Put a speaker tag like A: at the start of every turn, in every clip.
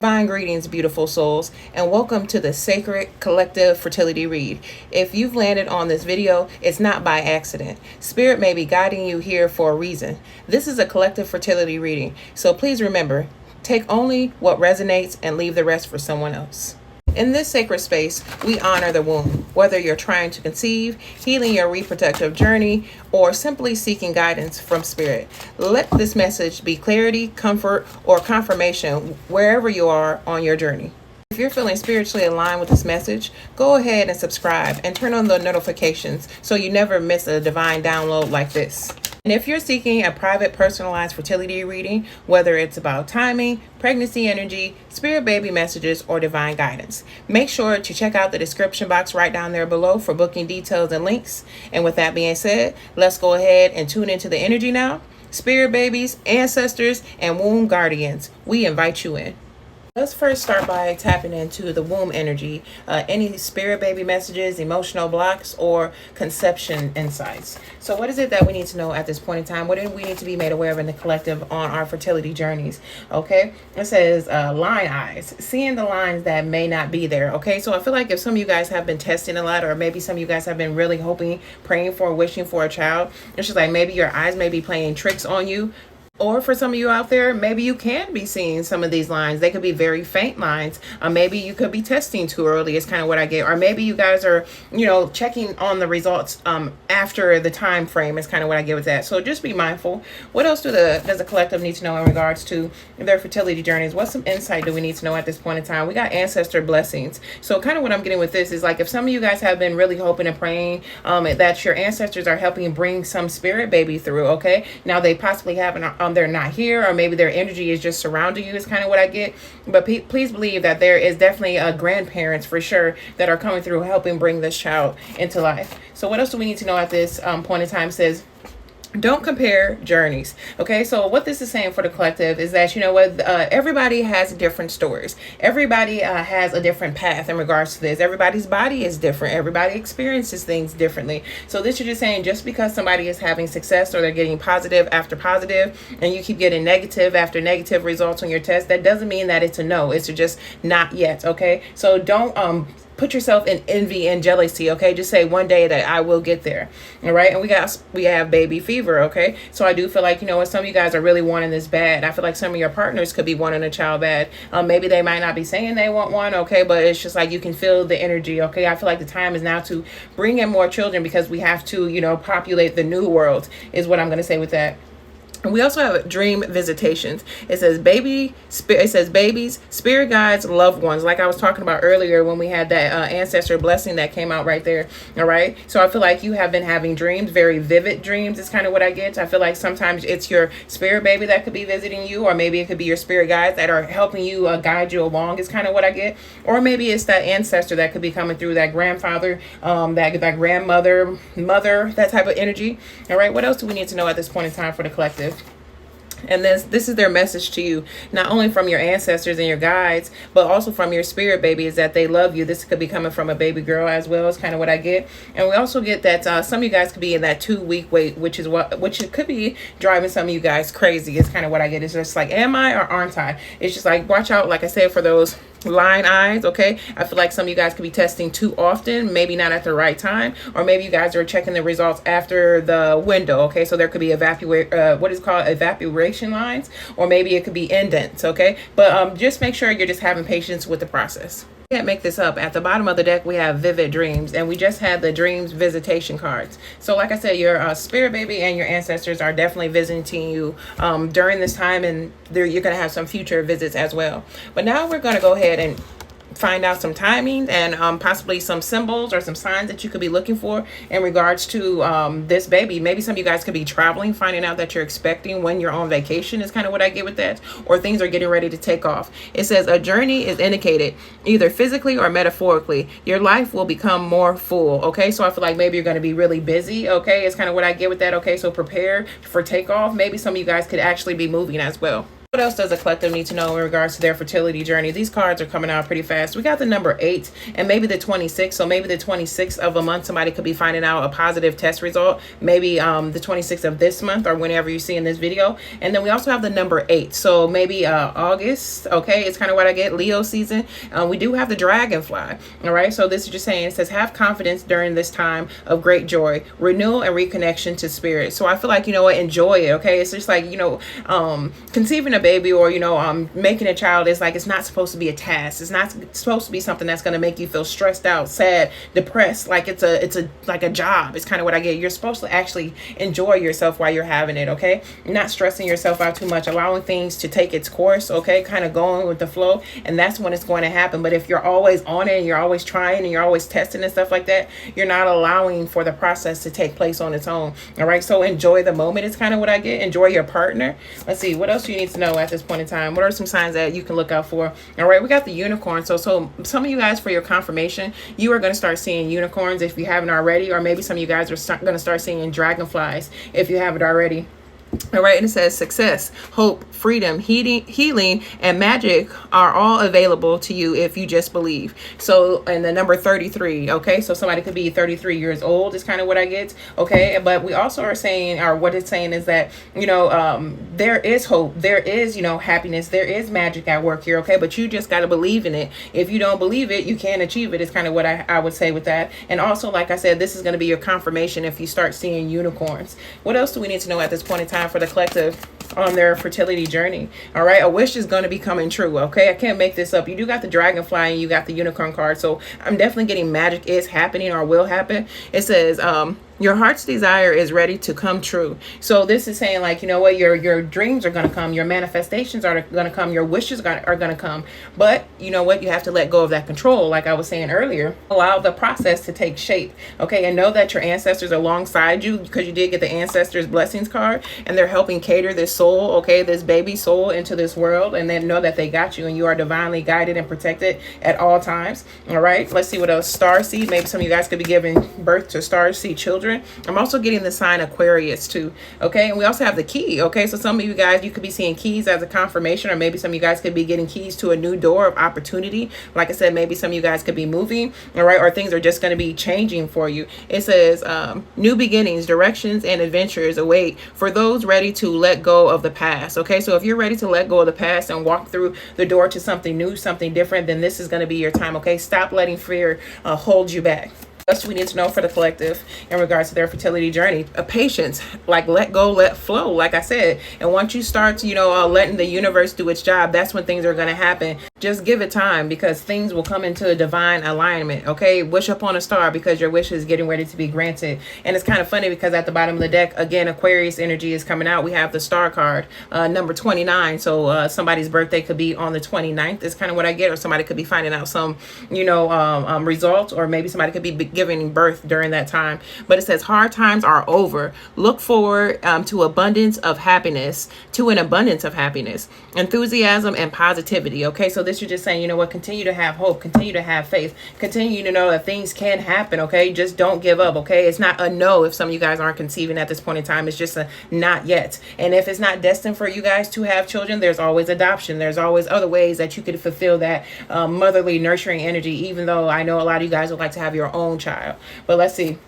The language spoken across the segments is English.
A: Divine greetings, beautiful souls, and welcome to the Sacred Collective Fertility Read. If you've landed on this video, it's not by accident. Spirit may be guiding you here for a reason. This is a collective fertility reading, so please remember, take only what resonates and leave the rest for someone else. In this sacred space, we honor the womb, whether you're trying to conceive, healing your reproductive journey, or simply seeking guidance from spirit. Let this message be clarity, comfort, or confirmation wherever you are on your journey. If you're feeling spiritually aligned with this message, go ahead and subscribe and turn on the notifications so you never miss a divine download like this. And if you're seeking a private personalized fertility reading, whether it's about timing, pregnancy energy, spirit baby messages, or divine guidance, make sure to check out the description box right down there below for booking details and links. And with that being said, let's go ahead and tune into the energy now. Spirit babies, ancestors, and womb guardians, we invite you in. Let's first start by tapping into the womb energy, any spirit baby messages, emotional blocks, or conception insights. So what is it that we need to know at this point in time? What do we need to be made aware of in the collective on our fertility journeys? Okay, it says line eyes, seeing the lines that may not be there. Okay, so I feel like if some of you guys have been testing a lot, or maybe some of you guys have been really hoping, praying for, wishing for a child, it's just like maybe your eyes may be playing tricks on you. Or for some of you out there, maybe you can be seeing some of these lines. They could be very faint lines. Maybe you could be testing too early is kind of what I get. Or maybe you guys are, checking on the results after the time frame is kind of what I get with that. So just be mindful. What else does the collective need to know in regards to their fertility journeys? What some insight do we need to know at this point in time? We got ancestor blessings. So kind of what I'm getting with this is like if some of you guys have been really hoping and praying that your ancestors are helping bring some spirit baby through, okay? Now they possibly haven't they're not here, or maybe their energy is just surrounding you is kind of what I get. But please believe that there is definitely grandparents for sure that are coming through helping bring this child into life. So what else do we need to know at this point in time? Says don't compare journeys. Okay, so what this is saying for the collective is that, everybody has different stories. Everybody has a different path in regards to this. Everybody's body is different. Everybody experiences things differently. So this is just saying, just because somebody is having success or they're getting positive after positive and you keep getting negative after negative results on your test, that doesn't mean that it's a no. It's just not yet. Okay, so don't put yourself in envy and jealousy. Okay, just say one day that I will get there. All right, and we have baby fever. Okay, so I do feel like some of you guys are really wanting this bad. I feel like some of your partners could be wanting a child bad. Maybe they might not be saying they want one. Okay, but it's just like you can feel the energy. Okay, I feel like the time is now to bring in more children because we have to populate the new world is what I'm going to say with that. And we also have dream visitations. It says babies, spirit guides, loved ones. Like I was talking about earlier when we had that ancestor blessing that came out right there. All right. So I feel like you have been having dreams, very vivid dreams is kind of what I get. I feel like sometimes it's your spirit baby that could be visiting you, or maybe it could be your spirit guides that are helping you guide you along is kind of what I get. Or maybe it's that ancestor that could be coming through, that grandfather, that grandmother, mother, that type of energy. All right. What else do we need to know at this point in time for the collective? And this is their message to you, not only from your ancestors and your guides, but also from your spirit baby, is that they love you. This could be coming from a baby girl as well, is kind of what I get. And we also get that some of you guys could be in that 2-week wait, which it could be driving some of you guys crazy. It's kind of what I get. It's just like, am I or aren't I? It's just like, watch out, like I said, for those line eyes. Okay, I feel like some of you guys could be testing too often, maybe not at the right time, or maybe you guys are checking the results after the window. Okay, so there could be what is called evaporation lines, or maybe it could be indents. Okay, but just make sure you're just having patience with the process. Can't make this up. At the bottom of the deck we have vivid dreams, and we just had the dreams visitation cards. So like I said, your spirit baby and your ancestors are definitely visiting you during this time, and you're going to have some future visits as well. But now we're going to go ahead and find out some timing and possibly some symbols or some signs that you could be looking for in regards to this baby. Maybe some of you guys could be traveling, finding out that you're expecting when you're on vacation is kind of what I get with that, or things are getting ready to take off. It says a journey is indicated either physically or metaphorically. Your life will become more full. Okay, so I feel like maybe you're going to be really busy. Okay, it's kind of what I get with that. Okay, so prepare for takeoff. Maybe some of you guys could actually be moving as well. What else does a collective need to know in regards to their fertility journey? These cards are coming out pretty fast. We got the number 8 and maybe the 26th. So maybe the 26th of a month, somebody could be finding out a positive test result. Maybe the 26th of this month or whenever you see in this video. And then we also have the number 8. So maybe August. Okay, it's kind of what I get. Leo season. We do have the dragonfly. All right. So this is just saying, it says, have confidence during this time of great joy, renewal and reconnection to spirit. So I feel like, you know what, enjoy it. Okay. It's just like, you know, conceiving a baby or, you know, making a child is like, it's not supposed to be a task. It's not supposed to be something that's going to make you feel stressed out, sad, depressed. Like it's like a job. It's kind of what I get. You're supposed to actually enjoy yourself while you're having it. Okay. You're not stressing yourself out too much, allowing things to take its course. Okay. Kind of going with the flow. And that's when it's going to happen. But if you're always on it and you're always trying and you're always testing and stuff like that, you're not allowing for the process to take place on its own. All right. So enjoy the moment. It's kind of what I get. Enjoy your partner. Let's see. What else do you need to know at this point in time? What are some signs that you can look out for? All right, we got the unicorn. So some of you guys, for your confirmation, you are going to start seeing unicorns if you haven't already, or maybe some of you guys are going to start seeing dragonflies if you haven't already. All right, and it says success, hope, freedom, healing, and magic are all available to you if you just believe. So, and the number 33, okay, so somebody could be 33 years old is kind of what I get, okay, but we also are saying, or what it's saying is that, you know, there is hope, there is, you know, happiness, there is magic at work here, okay, but you just got to believe in it. If you don't believe it, you can't achieve it, is kind of what I would say with that. And also, like I said, this is going to be your confirmation if you start seeing unicorns. What else do we need to know at this point in time for the collective on their fertility journey? All right, a wish is going to be coming true. Okay, I can't make this up. You do got the dragonfly and you got the unicorn card, so I'm definitely getting magic is happening or will happen. It says your heart's desire is ready to come true. So this is saying, like, you know what, your dreams are going to come, your manifestations are going to come, your wishes are going to come. But you know what, you have to let go of that control, like I was saying earlier. Allow the process to take shape, okay? And know that your ancestors are alongside you, because you did get the ancestors blessings card, and they're helping cater this soul, okay, this baby soul into this world. And then know that they got you and you are divinely guided and protected at all times. All right, let's see what else. Star seed, maybe some of you guys could be giving birth to star seed children. I'm also getting the sign Aquarius too. Okay. And we also have the key. Okay. So some of you guys, you could be seeing keys as a confirmation, or maybe some of you guys could be getting keys to a new door of opportunity. Like I said, maybe some of you guys could be moving. All right. Or things are just going to be changing for you. It says new beginnings, directions, and adventures await for those ready to let go of the past. Okay. So if you're ready to let go of the past and walk through the door to something new, something different, then this is going to be your time. Okay. Stop letting fear hold you back. What else we need to know for the collective in regards to their fertility journey? Patience, like let go, let flow, like I said. And once you start to, you know, letting the universe do its job, that's when things are going to happen. Just give it time, because things will come into a divine alignment. Okay, wish upon a star, because your wish is getting ready to be granted. And it's kind of funny because at the bottom of the deck, again, Aquarius energy is coming out. We have the star card, number 29. So somebody's birthday could be on the 29th is kind of what I get, or somebody could be finding out some, you know, results, or maybe somebody could be giving birth during that time. But it says hard times are over. Look forward to abundance of happiness, to an abundance of happiness, enthusiasm, and positivity. Okay, so this is just saying, you know what, continue to have hope, continue to have faith, continue to know that things can happen. Okay, just don't give up. Okay, it's not a no if some of you guys aren't conceiving at this point in time. It's just a not yet. And if it's not destined for you guys to have children, there's always adoption. There's always other ways that you could fulfill that motherly nurturing energy, even though I know a lot of you guys would like to have your own child. But let's see.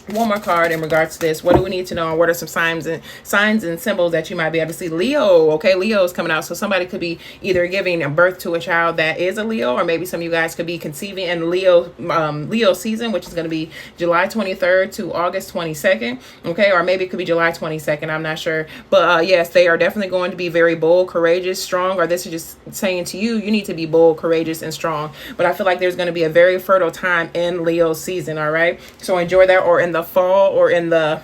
A: One more card in regards to this. What do we need to know, and what are some signs and symbols that you might be able to see? Leo. Okay, Leo is coming out. So somebody could be either giving a birth to a child that is a Leo, or maybe some of you guys could be conceiving in Leo season, which is going to be July 23rd to August 22nd. Okay, or maybe it could be July 22nd. I'm not sure. But yes, they are definitely going to be very bold, courageous, strong. Or this is just saying to you, you need to be bold, courageous, and strong. But I feel like there's going to be a very fertile time in Leo season. All right, so enjoy that, or in the fall, or in the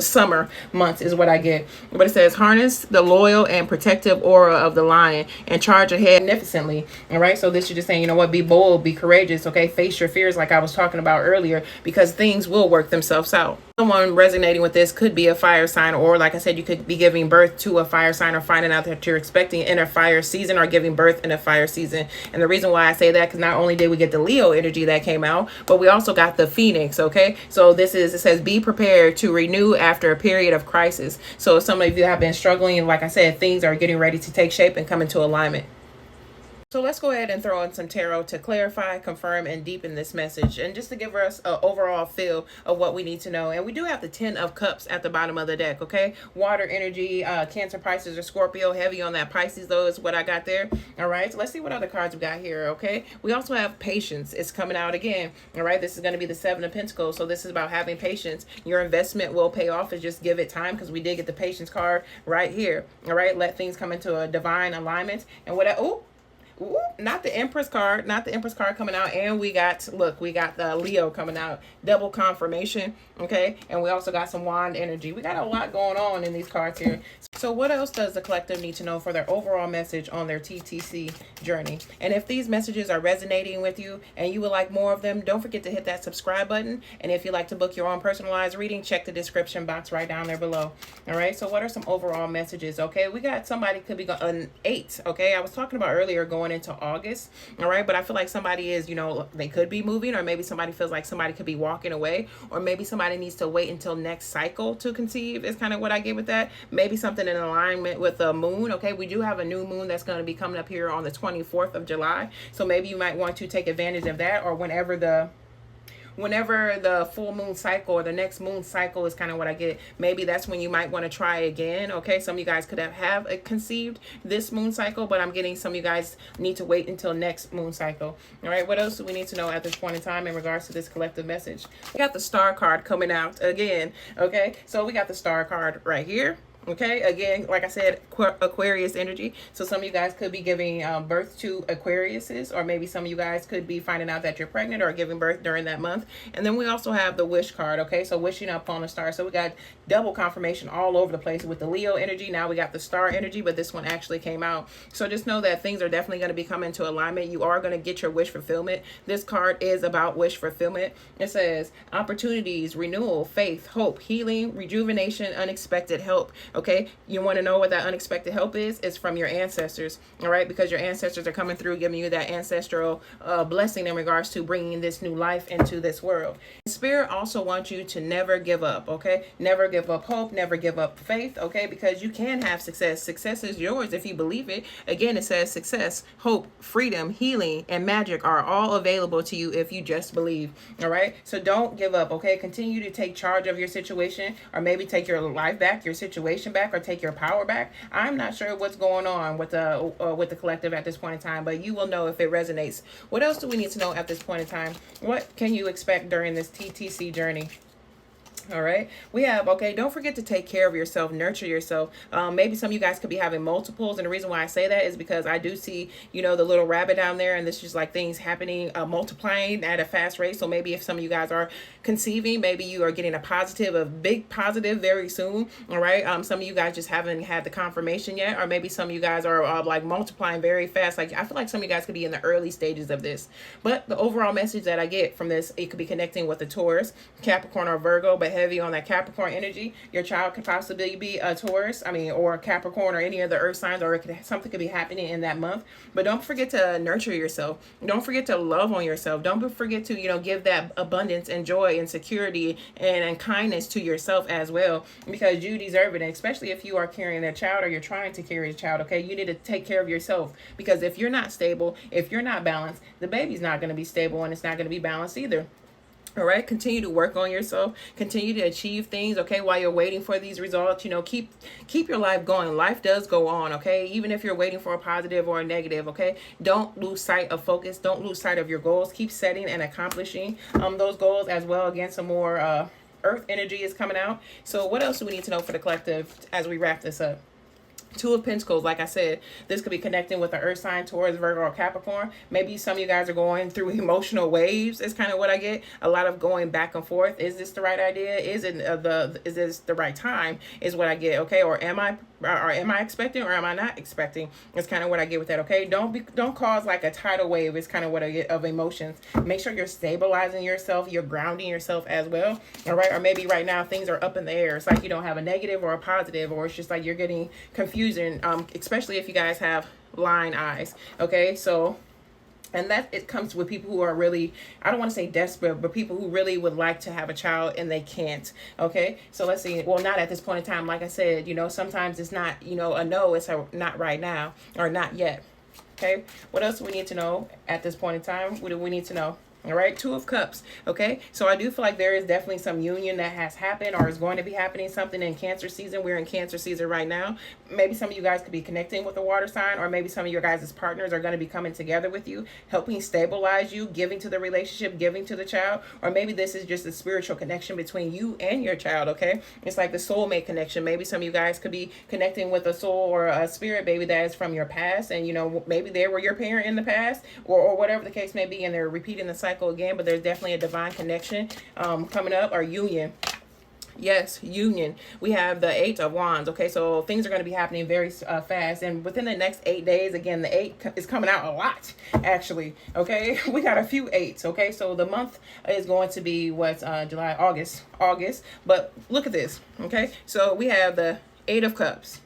A: summer months is what I get. But it says harness the loyal and protective aura of the lion and charge ahead magnificently. All right, so this is just saying, you know what, be bold, be courageous. Okay, face your fears, like I was talking about earlier, because things will work themselves out. Someone resonating with this could be a fire sign, or like I said, you could be giving birth to a fire sign or finding out that you're expecting in a fire season or giving birth in a fire season. And the reason why I say that, because not only did we get the Leo energy that came out, but we also got the Phoenix. Okay, so it says be prepared to renew after a period of crisis. So some of you have been struggling, like I said, things are getting ready to take shape and come into alignment. So let's go ahead and throw in some tarot to clarify, confirm, and deepen this message, and just to give us an overall feel of what we need to know. And we do have the 10 of Cups at the bottom of the deck, okay? Water energy, Cancer, Pisces, or Scorpio. Heavy on that Pisces, though, is what I got there. All right, so let's see what other cards we got here, okay? We also have patience. It's coming out again, all right? This is going to be the 7 of Pentacles, so this is about having patience. Your investment will pay off, and just give it time, because we did get the patience card right here, all right? Let things come into a divine alignment. And what ooh, not the Empress card, not the Empress card coming out. And we got, look, we got the Leo coming out, double confirmation, okay? And we also got some wand energy. We got a lot going on in these cards here. So what else does the collective need to know for their overall message on their TTC journey? And if these messages are resonating with you and you would like more of them, don't forget to hit that subscribe button. And if you'd like to book your own personalized reading, check the description box right down there below. All right, so what are some overall messages? Okay, we got somebody could be an 8, okay? I was talking about earlier going into August, all right? But I feel like somebody is, they could be moving, or maybe somebody feels like somebody could be walking away, or maybe somebody needs to wait until next cycle to conceive is kind of what I get with that. Maybe something in alignment with the moon, okay? We do have a new moon that's going to be coming up here on the 24th of July. So maybe you might want to take advantage of that, or whenever the full moon cycle or the next moon cycle is kind of what I get. Maybe that's when you might want to try again, okay? Some of you guys could have conceived this moon cycle, but I'm getting some of you guys need to wait until next moon cycle. All right, what else do we need to know at this point in time in regards to this collective message? We got the Star card coming out again, okay? So we got the Star card right here. Okay, again, like I said, Aquarius energy. So some of you guys could be giving birth to Aquariuses, or maybe some of you guys could be finding out that you're pregnant or giving birth during that month. And then we also have the Wish card, okay? So wishing upon a star. So we got double confirmation all over the place with the Leo energy. Now we got the Star energy, but this one actually came out. So just know that things are definitely going to be coming into alignment. You are going to get your wish fulfillment. This card is about wish fulfillment. It says opportunities, renewal, faith, hope, healing, rejuvenation, unexpected help. Okay, you want to know what that unexpected help is? It's from your ancestors, all right? Because your ancestors are coming through, giving you that ancestral blessing in regards to bringing this new life into this world. Spirit also wants you to never give up, okay? Never give up hope, never give up faith, okay? Because you can have success. Success is yours if you believe it. Again, it says success, hope, freedom, healing, and magic are all available to you if you just believe, all right? So don't give up, okay? Continue to take charge of your situation, or maybe take your life back, your situation back, or take your power back. I'm not sure what's going on with the collective at this point in time, but you will know if it resonates. What else do we need to know at this point in time? What can you expect during this TTC journey? All right, we have, okay, don't forget to take care of yourself, nurture yourself. Maybe some of you guys could be having multiples, and the reason why I say that is because I do see, the little rabbit down there, and this is just like things happening, multiplying at a fast rate. So maybe if some of you guys are conceiving, maybe you are getting a big positive very soon. All right, some of you guys just haven't had the confirmation yet, or maybe some of you guys are like multiplying very fast. Like I feel like some of you guys could be in the early stages of this, but the overall message that I get from this, it could be connecting with the Taurus, Capricorn, or Virgo, but heavy on that Capricorn energy. Your child could possibly be a Taurus, or a Capricorn, or any other earth signs, or something could be happening in that month. But don't forget to nurture yourself. Don't forget to love on yourself. Don't forget to, give that abundance and joy and security and kindness to yourself as well, because you deserve it. And especially if you are carrying a child, or you're trying to carry a child, okay, you need to take care of yourself, because if you're not stable, if you're not balanced, the baby's not going to be stable, and it's not going to be balanced either. All right, continue to work on yourself, continue to achieve things, okay, while you're waiting for these results. Keep your life going. Life does go on, okay, even if you're waiting for a positive or a negative, okay? Don't lose sight of focus. Don't lose sight of your goals. Keep setting and accomplishing those goals as well. Again, some more earth energy is coming out. So what else do we need to know for the collective as we wrap this up? Two of Pentacles, like I said, this could be connecting with the earth sign, Taurus, Virgo, or Capricorn. Maybe some of you guys are going through emotional waves. Is kind of what I get. A lot of going back and forth. Is this the right idea? Is this the right time? Is what I get. Okay, or am I or am I expecting or am I not expecting? It's kind of what I get with that. Okay, don't cause like a tidal wave. It's kind of what I get of emotions. Make sure you're stabilizing yourself, you're grounding yourself as well. All right, or maybe right now things are up in the air. It's like you don't have a negative or a positive, or it's just like you're getting confusion. Especially if you guys have line eyes. Okay, so. And that it comes with people who are really, I don't want to say desperate, but people who really would like to have a child and they can't. Okay, so let's see. Well, not at this point in time. Like I said, sometimes it's not, a no, it's a not right now or not yet. Okay, what else do we need to know at this point in time? What do we need to know? All right, Two of Cups. Okay, so I do feel like there is definitely some union that has happened or is going to be happening, something in Cancer season. We're in Cancer season right now. Maybe some of you guys could be connecting with a water sign, or maybe some of your guys' partners are going to be coming together with you, helping stabilize you, giving to the relationship, giving to the child, or maybe this is just a spiritual connection between you and your child. Okay, it's like the soulmate connection. Maybe some of you guys could be connecting with a soul or a spirit baby that is from your past, and maybe they were your parent in the past, or whatever the case may be, and they're repeating the cycle again, but there's definitely a divine connection coming up, or union. Yes, union. We have the 8 of Wands. Okay, so things are going to be happening very fast, and within the next 8 days, again, the 8 is coming out a lot, actually. Okay, we got a few 8s. Okay, so the month is going to be July, August, but look at this. Okay, so we have the 8 of Cups.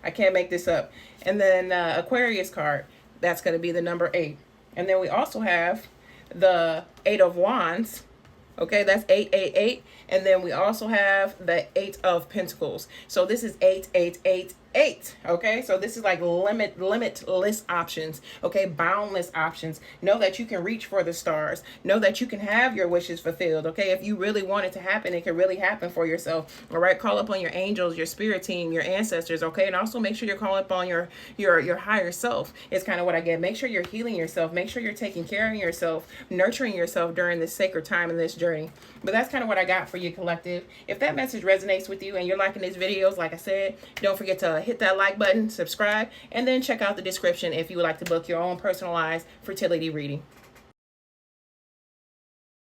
A: I can't make this up. And then Aquarius card, that's going to be the number 8. And then we also have the 8 of Wands. Okay, that's 888. And then we also have the 8 of Pentacles. So this is 888. Okay, so this is like limitless options. Okay, boundless options. Know that you can reach for the stars. Know that you can have your wishes fulfilled. Okay, if you really want it to happen, it can really happen for yourself. All right, call upon your angels, your spirit team, your ancestors. Okay, and also make sure you're calling upon your higher self. It's kind of what I get. Make sure you're healing yourself. Make sure you're taking care of yourself, nurturing yourself during this sacred time in this journey. But that's kind of what I got for you, collective. If that message resonates with you and you're liking these videos, like I said, don't forget to hit that like button, subscribe, and then check out the description if you would like to book your own personalized fertility reading.